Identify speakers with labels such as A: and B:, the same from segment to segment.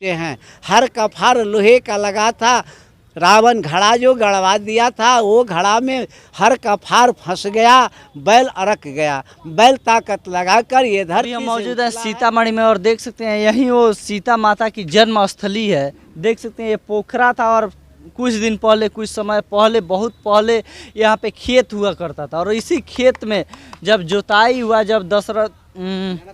A: हैं। हर कफार लोहे का लगा था। रावण घड़ा जो गड़वा दिया था वो घड़ा में हर कफार फंस गया, बैल अरक गया। बैल ताकत लगाकर ये
B: अभी
A: धरती
B: हम
A: से
B: मौजूद है
A: उछला है।
B: सीतामढ़ी में और देख सकते हैं यही वो सीता माता की जन्म स्थली है। देख सकते हैं ये पोखरा था और कुछ दिन पहले, कुछ समय पहले, बहुत पहले यहाँ पे खेत हुआ करता था और इसी खेत में जब जुताई हुआ, जब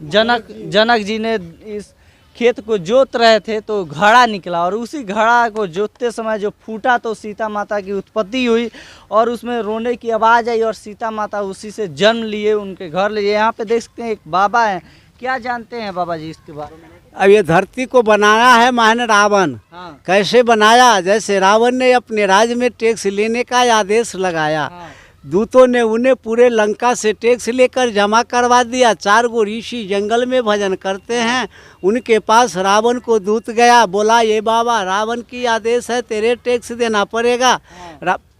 B: जनक जी ने इस खेत को जोत रहे थे तो घड़ा निकला और उसी घड़ा को जोतते समय जो फूटा तो सीता माता की उत्पत्ति हुई और उसमें रोने की आवाज़ आई और सीता माता उसी से जन्म लिए, उनके घर लिए। यहाँ पे देख सकते हैं एक बाबा हैं, क्या जानते हैं बाबा जी इसके बारे में?
A: अब ये धरती को बनाया है महान रावण।
B: हाँ।
A: कैसे बनाया? जैसे रावण ने अपने राज्य में टैक्स लेने का आदेश लगाया।
B: हाँ।
A: दूतों ने उन्हें पूरे लंका से टैक्स लेकर जमा करवा दिया। 4 गो ऋषि जंगल में भजन करते हैं। उनके पास रावण को दूत गया, बोला ये बाबा रावण की आदेश है, तेरे टैक्स देना पड़ेगा।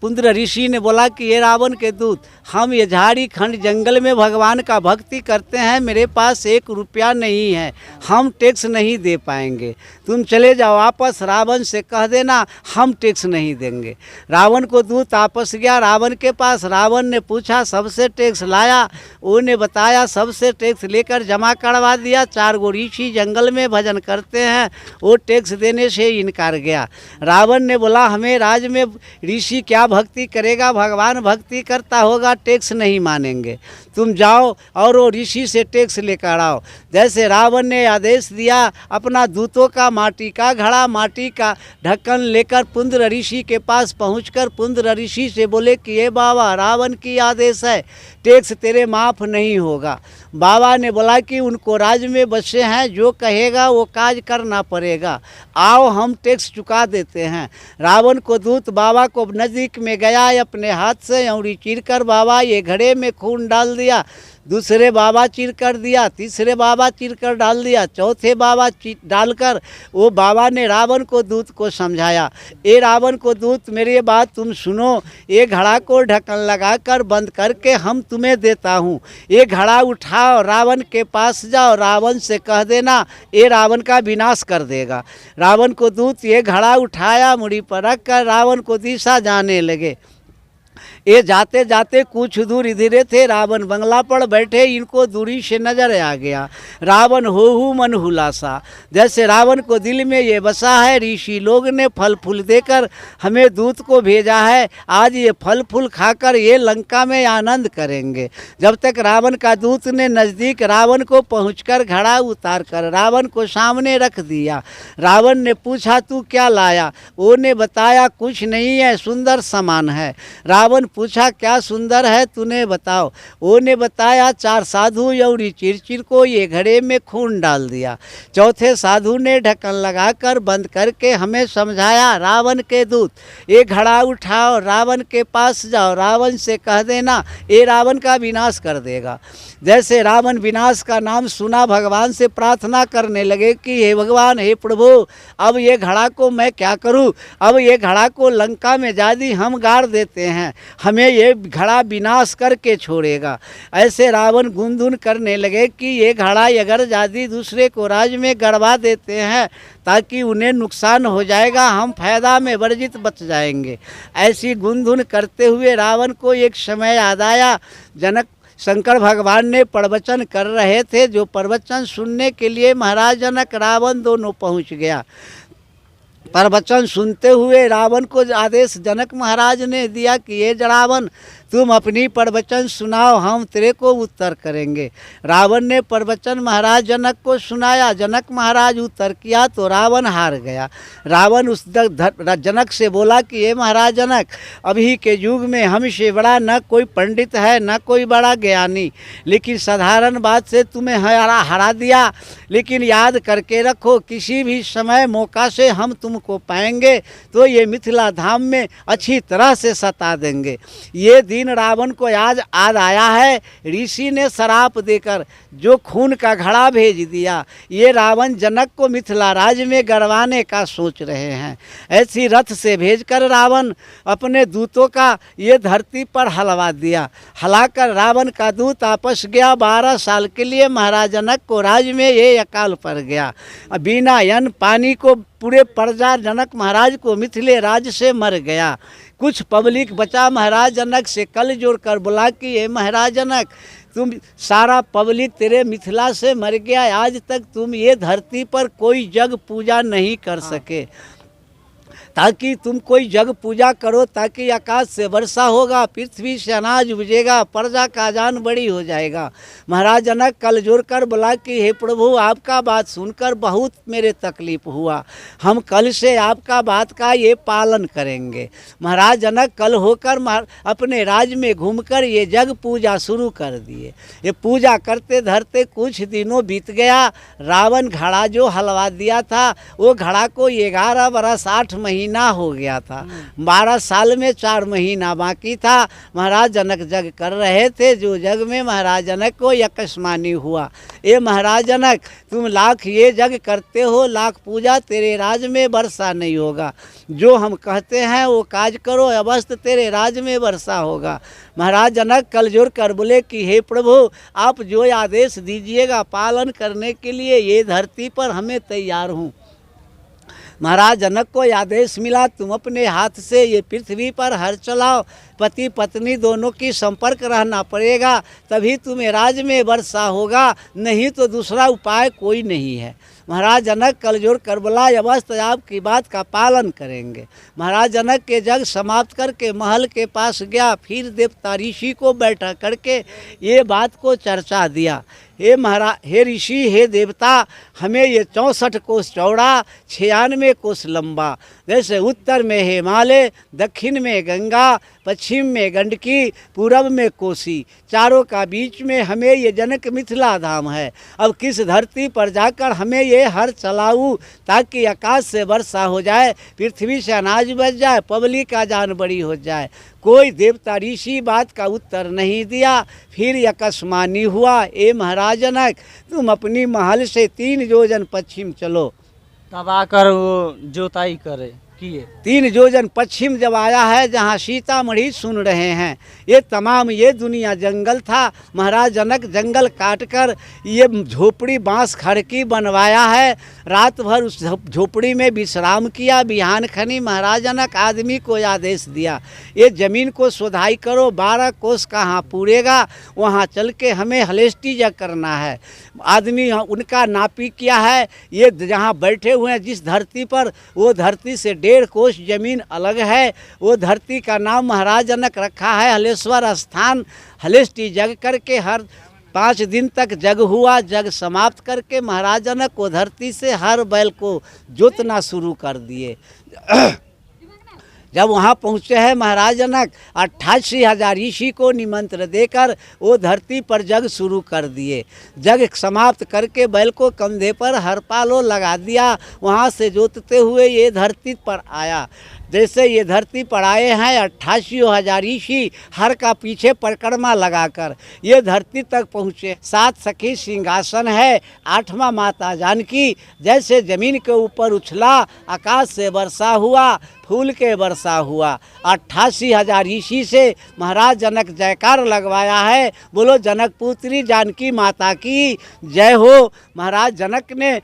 A: पुंद्र ऋषि ने बोला कि ये रावण के दूत, हम ये झाड़ी खंड जंगल में भगवान का भक्ति करते हैं, मेरे पास 1 रुपया नहीं है, हम टैक्स नहीं दे पाएंगे, तुम चले जाओ वापस, रावण से कह देना हम टैक्स नहीं देंगे। रावण को दूत वापस गया रावण के पास। रावण ने पूछा सबसे टैक्स लाया? उन्हें बताया सबसे टैक्स लेकर जमा करवा दिया। 4 गो ऋषि जंगल में भजन करते हैं, वो टैक्स देने से इनकार गया। रावण ने बोला हमें राज्य में ऋषि क्या भक्ति करेगा, भगवान भक्ति करता होगा, टैक्स नहीं मानेंगे, तुम जाओ और वो ऋषि से टैक्स लेकर आओ। जैसे रावण ने आदेश दिया, अपना दूतों का माटी का घड़ा, माटी का ढक्कन लेकर पुंद्र ऋषि के पास पहुंचकर पुंद्र ऋषि से बोले कि ये बाबा रावण की आदेश है, टैक्स तेरे माफ़ नहीं होगा। बाबा ने बोला कि उनको राज्य में बसे हैं, जो कहेगा वो काज करना पड़ेगा, आओ हम टैक्स चुका देते हैं। रावण को दूत बाबा को नज़दीक में गया, अपने हाथ से अंगुली चीरकर बाबा ये घड़े में खून डाल दिया। दूसरे बाबा चीर कर दिया, तीसरे बाबा चीर कर डाल दिया, चौथे बाबा डालकर वो बाबा ने रावण को दूत को समझाया, ए रावण को दूत मेरी बात तुम सुनो, ये घड़ा को ढक्कन लगाकर बंद करके हम तुम्हें देता हूँ, ये घड़ा उठाओ, रावण के पास जाओ, रावण से कह देना ये रावण का विनाश कर देगा। रावण को दूत ये घड़ा उठाया, मुड़ी पर रख कर रावण को दिशा जाने लगे। ये जाते जाते कुछ दूर इधरे थे, रावण बंगला पर बैठे, इनको दूरी से नजर आ गया। रावण हो मन हुलासा, जैसे रावण को दिल में ये बसा है, ऋषि लोग ने फल फूल देकर हमें दूत को भेजा है, आज ये फल फूल खाकर ये लंका में आनंद करेंगे। जब तक रावण का दूत ने नज़दीक रावण को पहुंचकर घड़ा उतार कर रावण को सामने रख दिया। रावण ने पूछा तू क्या लाया? वो ने बताया कुछ नहीं है, सुंदर सामान है। रावण पूछा क्या सुंदर है तूने बताओ? वो ने बताया 4 साधु यौरी चिरचिर को ये घड़े में खून डाल दिया। चौथे साधु ने ढक्कन लगाकर बंद करके हमें समझाया, रावण के दूत ये घड़ा उठाओ, रावण के पास जाओ, रावण से कह देना ये रावण का विनाश कर देगा। जैसे रावण विनाश का नाम सुना, भगवान से प्रार्थना करने लगे कि हे भगवान, हे प्रभु, अब ये घड़ा को मैं क्या करूं? अब ये घड़ा को लंका में जादी हम गाड़ देते हैं, हमें ये घड़ा विनाश करके छोड़ेगा। ऐसे रावण गुनधुन करने लगे कि ये घड़ा अगर जादी दूसरे को राज्य में गड़वा देते हैं ताकि उन्हें नुकसान हो जाएगा, हम फायदा में वर्जित बच जाएंगे। ऐसी गुनधुन करते हुए रावण को एक समय याद आया, जनक शंकर भगवान ने प्रवचन कर रहे थे, जो प्रवचन सुनने के लिए महाराज जनक रावण दोनों पहुंच गया। प्रवचन सुनते हुए रावण को आदेश जनक महाराज ने दिया कि ये रावण तुम अपनी प्रवचन सुनाओ, हम तेरे को उत्तर करेंगे। रावण ने प्रवचन महाराज जनक को सुनाया, जनक महाराज उत्तर किया तो रावण हार गया। रावण उस जनक से बोला कि ये महाराज जनक, अभी के युग में हमसे बड़ा न कोई पंडित है न कोई बड़ा ज्ञानी, लेकिन साधारण बात से तुम्हें हरा दिया, लेकिन याद करके रखो किसी भी समय मौका से हम तुमको पाएंगे तो ये मिथिला धाम में अच्छी तरह से सता देंगे। ये दिन रावण को आज आया है। ऋषि ने श्राप देकर जो खून का घड़ा भेज दिया, ये रावण जनक को मिथिला राज्य में गड़वाने का सोच रहे हैं। ऐसी रथ से भेजकर रावण अपने दूतों का ये धरती पर हलवा दिया। हलाकर रावण का दूत आपस गया। 12 साल के लिए महाराज जनक को राज्य में ये अकाल पड़ गया। बिना अन्न पानी को पूरे प्रजा जनक महाराज को मिथिले राज्य से मर गया। कुछ पब्लिक बचा महाराज जनक से कल जोड़ कर बोला कि ये महाराज जनक, तुम सारा पब्लिक तेरे मिथिला से मर गया, आज तक तुम ये धरती पर कोई जग पूजा नहीं कर सके, ताकि तुम कोई जग पूजा करो, ताकि आकाश से वर्षा होगा, पृथ्वी से अनाज उपजेगा, प्रजा का जान बड़ी हो जाएगा। महाराज जनक कल जोड़ कर बोला कि हे प्रभु, आपका बात सुनकर बहुत मेरे तकलीफ हुआ, हम कल से आपका बात का ये पालन करेंगे। महाराज जनक कल होकर अपने राज्य में घूमकर ये जग पूजा शुरू कर दिए। ये पूजा करते धरते कुछ दिनों बीत गया। रावण घड़ा जो हलवा दिया था, वो घड़ा को 11 बरस 8 महीना हो गया था। 12 साल में 4 महीना बाकी था। महाराज जनक जग कर रहे थे, जो जग में महाराज जनक को आकाशवाणी हुआ, ये महाराज जनक, तुम लाख ये जग करते हो, लाख पूजा, तेरे राज में वर्षा नहीं होगा। जो हम कहते हैं वो काज करो, अवश्य तेरे राज में वर्षा होगा। महाराज जनक कल जोड़ कर बोले कि हे प्रभु, आप जो आदेश दीजिएगा पालन करने के लिए ये धरती पर हमें तैयार हूँ। महाराज जनक को आदेश मिला, तुम अपने हाथ से ये पृथ्वी पर हर चलाओ, पति पत्नी दोनों की संपर्क रहना पड़ेगा, तभी तुम्हें राज्य में वर्षा होगा, नहीं तो दूसरा उपाय कोई नहीं है। महाराज जनक कल जोड़ कर बोला, अवश्य आपकी बात का पालन करेंगे। महाराज जनक के जग समाप्त करके महल के पास गया, फिर देवता ऋषि को बैठा करके ये बात को चर्चा दिया। हे ऋषि, हे देवता, हमें ये 64 कोस चौड़ा, 96 कोस लंबा, जैसे उत्तर में हिमालय, दक्षिण में गंगा, पश्चिम में गंडकी, पूरब में कोसी, चारों का बीच में हमें ये जनक मिथिला धाम है। अब किस धरती पर जाकर हमें ये हर चलाऊं, ताकि आकाश से वर्षा हो जाए, पृथ्वी से अनाज बच जाए, पब्लिक का जान बड़ी हो जाए। कोई देवता ऋषि बात का उत्तर नहीं दिया। फिर आकाशवाणी हुआ, ए महाराज जनक, तुम अपनी महल से 3 योजन पश्चिम चलो।
B: तब आकर वो जोताई करे किए।
A: 3 योजन पश्चिम जब आया है, जहाँ सीतामढ़ी सुन रहे हैं, ये तमाम ये दुनिया जंगल था। महाराज जनक जंगल काटकर ये झोपड़ी बांस खड़की बनवाया है। रात भर उस झोपड़ी में विश्राम किया। बिहान खनी महाराज जनक आदमी को आदेश दिया, ये ज़मीन को सोधाई करो, 12 कोस कहाँ पूरेगा, वहाँ चल के हमें हलेष्टी जग करना है। आदमी उनका नापी किया है, ये जहाँ बैठे हुए हैं जिस धरती पर, वो धरती से 1.5 कोस जमीन अलग है। वो धरती का नाम महाराज जनक रखा है हलेश्वर स्थान। हलेष्टी जग करके हर 5 दिन तक जग हुआ। जग समाप्त करके महाराज जनक को धरती से हर बैल को जोतना शुरू कर दिए। जब वहाँ पहुँचे हैं महाराज जनक, 88,000 ऋषि को निमंत्रण देकर वो धरती पर जग शुरू कर दिए। जग समाप्त करके बैल को कंधे पर हर पालो लगा दिया। वहाँ से जोतते हुए ये धरती पर आया। जैसे ये धरती पर आए हैं 88,000 ऋषि, हर का पीछे परिक्रमा लगाकर ये धरती तक पहुँचे। 7 सखी सिंहासन है, 8वां माता जानकी। जैसे जमीन के ऊपर उछला, आकाश से वर्षा हुआ, फूल के वर्षा हुआ। 88,000 ऋषि से महाराज जनक जयकार लगवाया है, बोलो जनक पुत्री जानकी माता की जय हो। महाराज जनक ने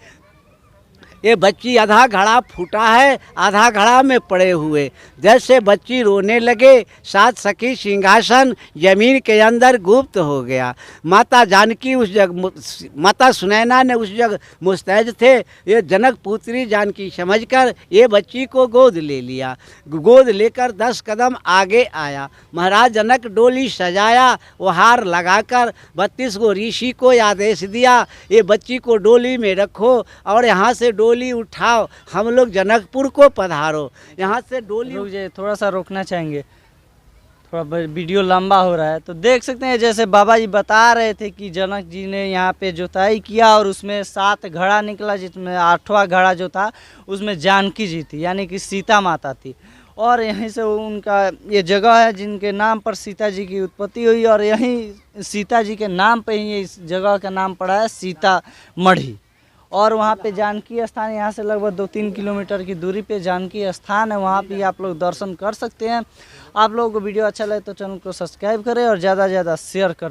A: ये बच्ची आधा घड़ा फूटा है, आधा घड़ा में पड़े हुए। जैसे बच्ची रोने लगे, 7 सखी सिंहासन जमीन के अंदर गुप्त हो गया। माता जानकी उस जग, माता सुनैना ने उस जग मुस्तैद थे। ये जनक पुत्री जानकी समझकर ये बच्ची को गोद ले लिया। गोद लेकर 10 कदम आगे आया। महाराज जनक डोली सजाया, वो हार लगाकर 32 गो ऋषि को आदेश दिया, ये बच्ची को डोली में रखो और यहाँ से डोली उठाओ, हम लोग जनकपुर को पधारो। यहाँ से डोली
B: थोड़ा सा रोकना चाहेंगे, थोड़ा वीडियो लंबा हो रहा है। तो देख सकते हैं जैसे बाबा जी बता रहे थे कि जनक जी ने यहाँ पे जोताई किया और उसमें 7 घड़ा निकला, जिसमें 8वां घड़ा जो था उसमें जानकी जी थी, यानी कि सीता माता थी। और यहीं से उनका ये जगह है जिनके नाम पर सीता जी की उत्पत्ति हुई, और यहीं सीता जी के नाम पे ही इस जगह का नाम पड़ा है सीतामढ़ी। और वहाँ पे जानकी स्थान, यहाँ से लगभग 2-3 किलोमीटर की दूरी पे जानकी स्थान है, वहाँ पे आप लोग दर्शन कर सकते हैं। आप लोगों को वीडियो अच्छा लगे तो चैनल को सब्सक्राइब करें और ज़्यादा से ज़्यादा शेयर करते